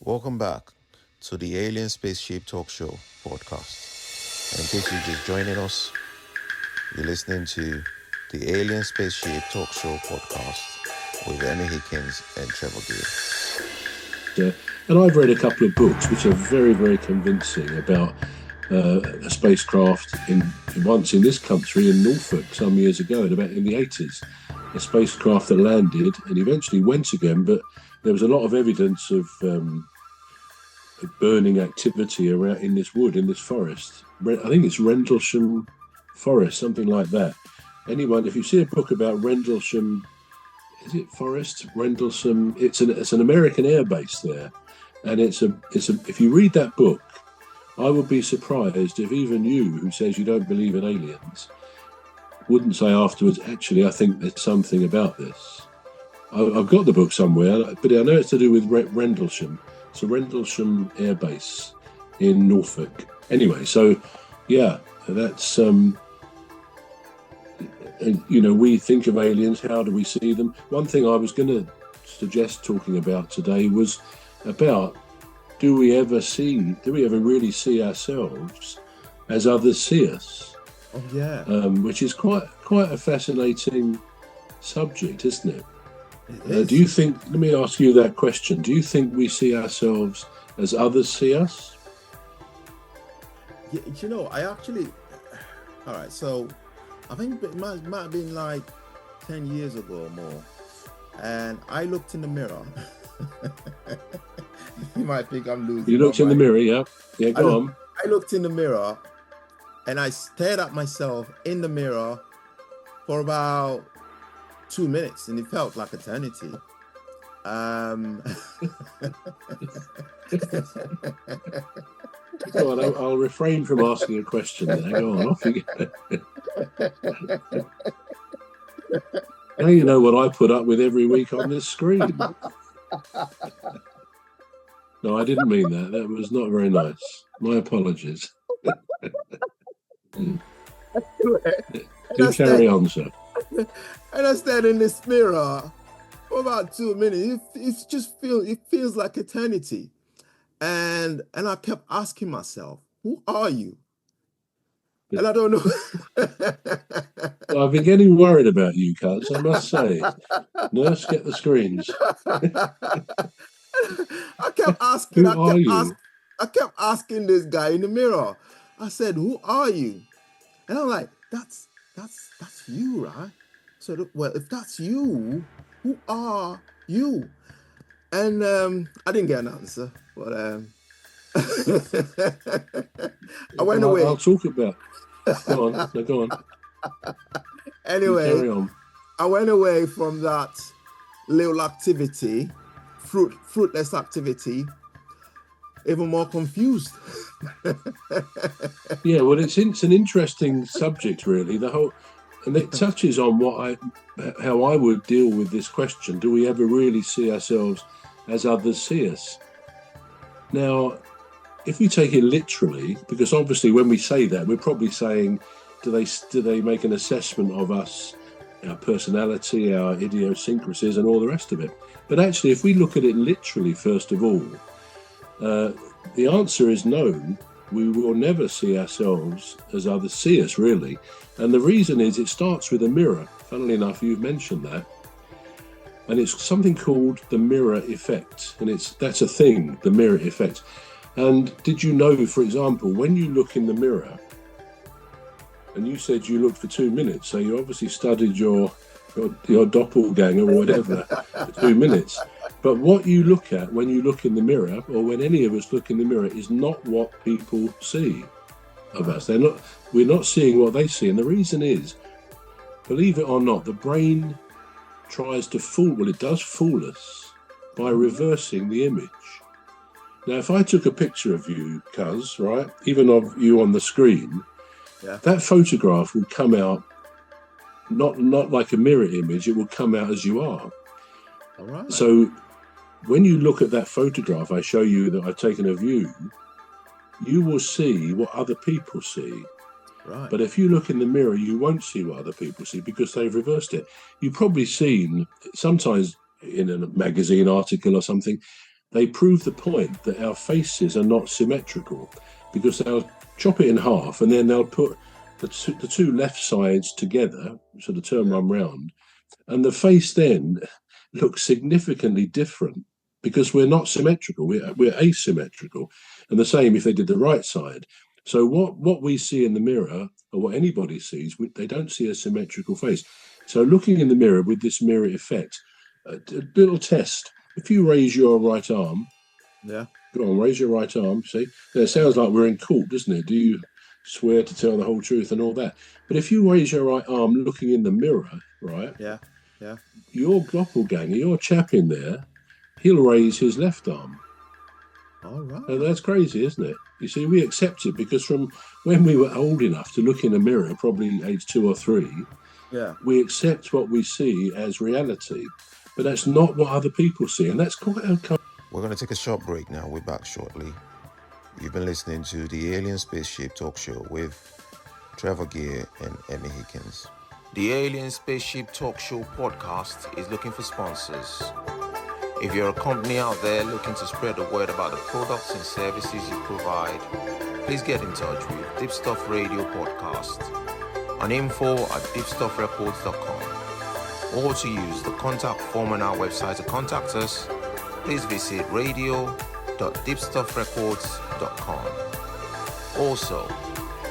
Welcome back to the Alien Spaceship Talk Show podcast. And in case you're just joining us, you're listening to the Alien Spaceship Talk Show podcast with Emmy, Hikins and Trevor. And I've read a couple of books which are very, very convincing about a spacecraft once in this country in Norfolk some years ago, in the 80s. A spacecraft that landed and eventually went again, but there was a lot of evidence of burning activity around in this wood, in this forest. I think it's Rendlesham Forest, something like that. Anyone, if you see a book about Rendlesham, is it Forest? Rendlesham. It's an American air base there, and it's a. If you read that book, I would be surprised if even you, who says you don't believe in aliens, wouldn't say afterwards, actually, I think there's something about this. I've got the book somewhere, but I know it's to do with Rendlesham. It's a Rendlesham air base in Norfolk. Anyway, so yeah, that's we think of aliens. How do we see them? One thing I was going to suggest talking about today was about do we ever really see ourselves as others see us? Oh yeah. Which is quite a fascinating subject, isn't it? It is. Do you think? Let me ask you that question. Do you think we see ourselves as others see us? Yeah, I actually. All right, so I think it might have been like 10 years ago or more, and I looked in the mirror. You might think I'm losing. You looked in the mirror, yeah. Yeah, go on. I looked in the mirror, and I stared at myself in the mirror for about 2 minutes, and it felt like eternity. Go on, I'll refrain from asking a question there. Go on, off you go. Now you know what I put up with every week on this screen. No, I didn't mean that. That was not very nice. My apologies. Do carry on, sir. And I stared in this mirror for about 2 minutes. It feels like eternity. And I kept asking myself, who are you? And I don't know. Well, I've been getting worried about you, Cuz, I must say. Nurse, get the screens. I kept asking this guy in the mirror. I said, who are you? And I'm like, that's you, right? So, well, if that's you, who are you? And I didn't get an answer, but I went away. I'll talk about. Go on. No, go on. Anyway, carry on. I went away from that little activity, fruitless activity, even more confused. Yeah, well, it's an interesting subject, really. And it touches on how I would deal with this question: do we ever really see ourselves as others see us? Now, if we take it literally, because obviously when we say that, we're probably saying, do they make an assessment of us, our personality, our idiosyncrasies, and all the rest of it? But actually, if we look at it literally, first of all, the answer is no. We will never see ourselves as others see us, really. And the reason is it starts with a mirror. Funnily enough, you've mentioned that. And it's something called the mirror effect. And that's a thing, the mirror effect. And did you know, for example, when you look in the mirror, and you said you looked for 2 minutes, so you obviously studied your doppelganger or whatever for 2 minutes. But what you look at when you look in the mirror, or when any of us look in the mirror, is not what people see of us. We're not seeing what they see. And the reason is, believe it or not, the brain tries to it does fool us by reversing the image. Now, if I took a picture of you, Cuz, right, even of you on the screen, that photograph would come out not like a mirror image, it will come out as you are. All right. So when you look at that photograph I show you that I've taken of you, you will see what other people see. Right. But if you look in the mirror, you won't see what other people see because they've reversed it. You've probably seen sometimes in a magazine article or something, they prove the point that our faces are not symmetrical, because they'll chop it in half and then they'll put the two left sides together, so the turn one round, and the face then looks significantly different because we're not symmetrical, we're asymmetrical. And the same if they did the right side. So what we see in the mirror, or what anybody sees, they don't see a symmetrical face. So looking in the mirror with this mirror effect, a little test. If you raise your right arm, go on, raise your right arm. See, it sounds like we're in court, doesn't it? Do you swear to tell the whole truth and all that? But if you raise your right arm looking in the mirror, right? Yeah. Your doppelganger, your chap in there, he'll raise his left arm. All right. And that's crazy, isn't it? You see, we accept it because from when we were old enough to look in a mirror, probably age 2 or 3, we accept what we see as reality. But that's not what other people see, and that's quite okay. We're going to take a short break now. We're back shortly. You've been listening to the Alien Spaceship Talk Show with Trevor Gear and Emmy Hikins. The Alien Spaceship Talk Show podcast is looking for sponsors. If you're a company out there looking to spread the word about the products and services you provide, please get in touch with Deepstuff Radio Podcast on info@deepstuffrecords.com, or to use the contact form on our website to contact us, please visit radio.deepstuffrecords.com. Also,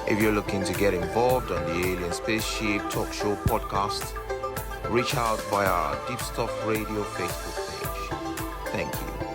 if you're looking to get involved on the Alien Spaceship Talk Show podcast, reach out via our Deepstuff Radio Facebook page. Thank you.